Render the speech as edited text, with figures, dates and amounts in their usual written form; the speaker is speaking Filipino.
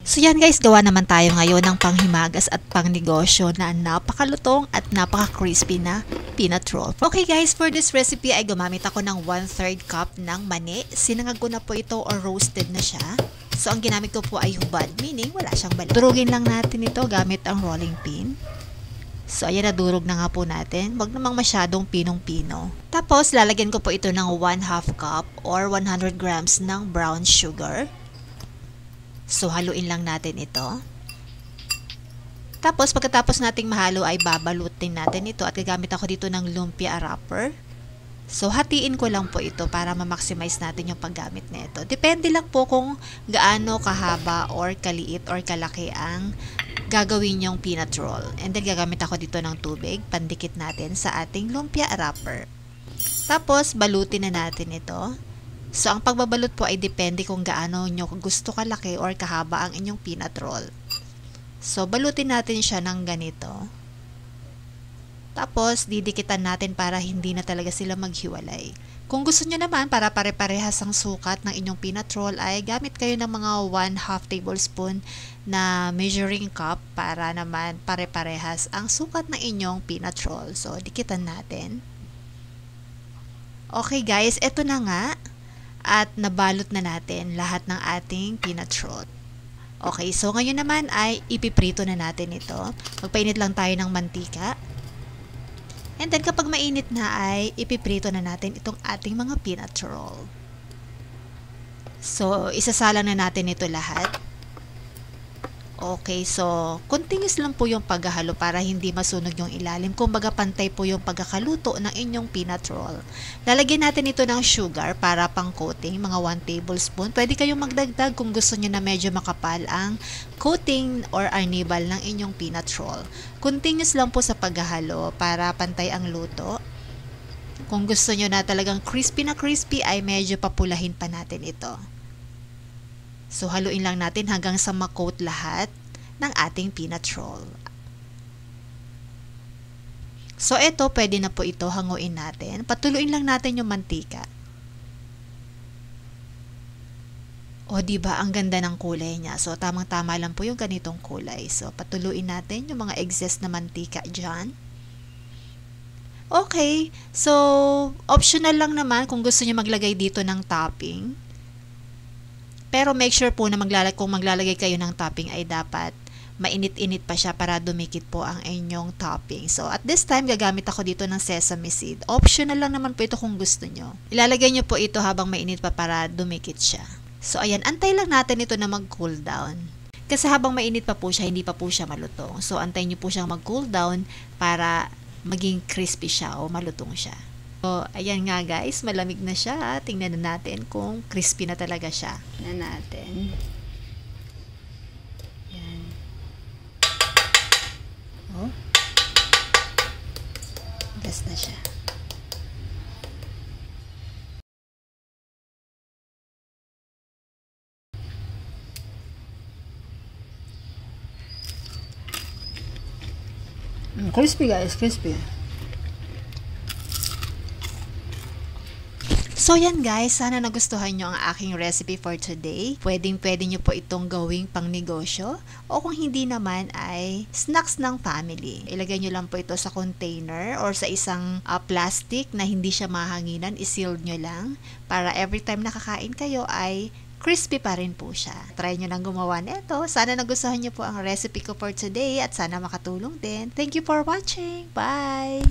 So yan guys, gawa naman tayo ngayon ng panghimagas at pangnegosyo na napakalutong at napaka-crispy na peanut roll. Okay guys, for this recipe ay gumamit ako ng 1/3 cup ng mani. Sinangag ko na po ito or roasted na siya. So ang ginamit ko po ay hubad, meaning wala siyang balat. Durugin lang natin ito gamit ang rolling pin. So ayan, nadurog na nga po natin. Wag namang masyadong pinong-pino. Tapos lalagyan ko po ito ng 1/2 cup or 100 grams ng brown sugar. So, haluin lang natin ito. Tapos, pagkatapos nating mahalo ay babalutin natin ito at gagamit ako dito ng lumpia wrapper. So, hatiin ko lang po ito para ma-maximize natin yung paggamit nito. Depende lang po kung gaano kahaba or kaliit or kalaki ang gagawin yung peanut roll. And then, gagamit ako dito ng tubig. Pandikit natin sa ating lumpia wrapper. Tapos, balutin na natin ito. So, ang pagbabalot po ay depende kung gaano nyo gusto kalaki or kahaba ang inyong peanut roll. So, balutin natin siya ng ganito. Tapos, didikitan natin para hindi na talaga sila maghiwalay. Kung gusto nyo naman para pare-parehas ang sukat ng inyong peanut roll ay gamit kayo ng mga 1/2 tablespoon na measuring cup para naman pare-parehas ang sukat ng inyong peanut roll. So, dikitan natin. Okay guys, eto na nga. At nabalot na natin lahat ng ating peanut roll. Okay, so ngayon naman ay ipiprito na natin ito. Magpainit lang tayo ng mantika. And then kapag mainit na ay ipiprito na natin itong ating mga peanut roll. So, isasalang na natin ito lahat. Okay, so continuous lang po yung paghahalo para hindi masunog yung ilalim. Kumbaga pantay po yung pagkakaluto ng inyong peanut roll. Lalagyan natin ito ng sugar para pang coating, mga 1 tablespoon. Pwede kayong magdagdag kung gusto niyo na medyo makapal ang coating or arnibal ng inyong peanut roll. Continuous lang po sa paghahalo para pantay ang luto. Kung gusto niyo na talagang crispy na crispy ay medyo papulahin pa natin ito. So, haluin lang natin hanggang sa ma-coat lahat ng ating peanut roll. So, ito, pwede na po ito hanguin natin. Patuluin lang natin yung mantika. O, diba, ang ganda ng kulay niya. So, tamang-tama lang po yung ganitong kulay. So, patuluin natin yung mga excess na mantika dyan. Okay, so, optional lang naman kung gusto niyo maglagay dito ng topping. Pero make sure po na kung maglalagay kayo ng topping ay dapat mainit-init pa siya para dumikit po ang inyong topping. So, at this time, gagamit ako dito ng sesame seed. Optional lang naman po ito kung gusto nyo. Ilalagay nyo po ito habang mainit pa para dumikit siya. So, ayan, antay lang natin ito na mag-cool down. Kasi habang mainit pa po siya, hindi pa po siya malutong. So, antay nyo po siyang mag-cool down para maging crispy siya o malutong siya. So, ayan nga guys, malamig na siya. Tingnan na natin kung crispy na talaga siya. Tingnan natin. Ayan. Oh. Gas na siya. Crispy guys, crispy. So yan guys, sana nagustuhan nyo ang aking recipe for today. Pwede nyo po itong gawing pang negosyo o kung hindi naman ay snacks ng family. Ilagay nyo lang po ito sa container or sa isang plastic na hindi siya mahanginan. I-sealed nyo lang para every time nakakain kayo ay crispy pa rin po siya. Try nyo lang gumawa nito. Sana nagustuhan nyo po ang recipe ko for today at sana makatulong din. Thank you for watching. Bye!